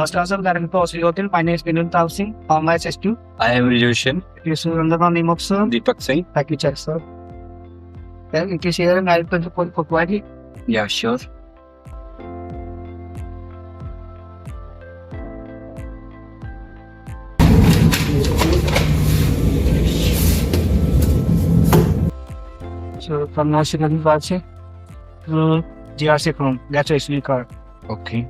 Stars of Garden Hotel Hotel. My name is Vinod Singh. How may I assist you? I am Ryushin Yes, sir. Under the name of sir. Deepak Singh. Thank you, check, sir. Then it is here and I'll put for query. Yeah, sure. So from National Party to GRC from that's a SD card. Okay.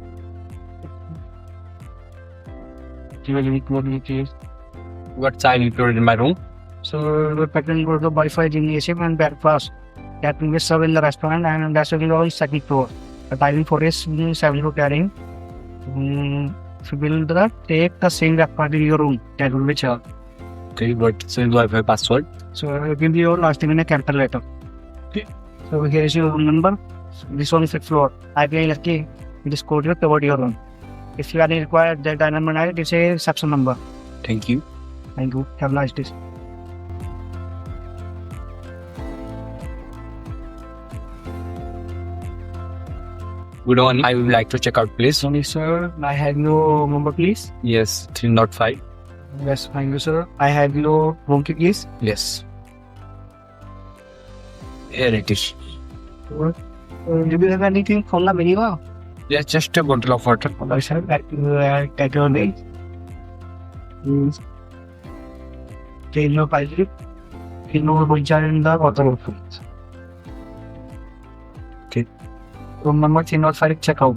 What's I included in my room? So the pattern go to Wi-Fi gymnasium and breakfast. That will be served in the restaurant and that's will be on second floor. The timing for is 7 to 10. If you will take the same breakfast in your room, that will be charged. Okay, what's the Wi-Fi password? So it will be your last name in a capital letter. Okay. So here is your room number. This one is fifth floor. I will lucky this code will cover your room. If you are required that number, it is a section number. Thank you. Thank you. Have a nice day. Good morning. I would like to check out, please. Sorry, sir. I have your number, please. Yes, 305. Yes, thank you, sir. I have your room key, please. Yes. Here it is. Do you have anything from the menu? Yes, just a bottle of water. I shall take your name. Change your pilot. You know which are in the water. Okay. Room number 305, check out.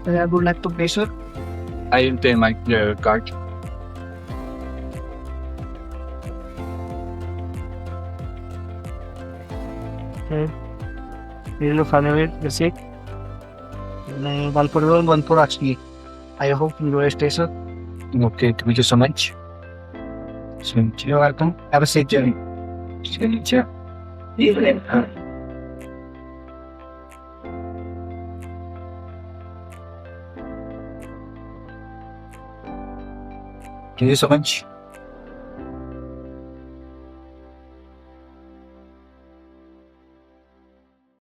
I would like to pay, sir. I will pay my card. Okay. Here you find a receipt. One for roll, one for actually. I hope you will stay, sir. Okay, thank you so much. You're welcome. Have a safe journey. Thank you so much.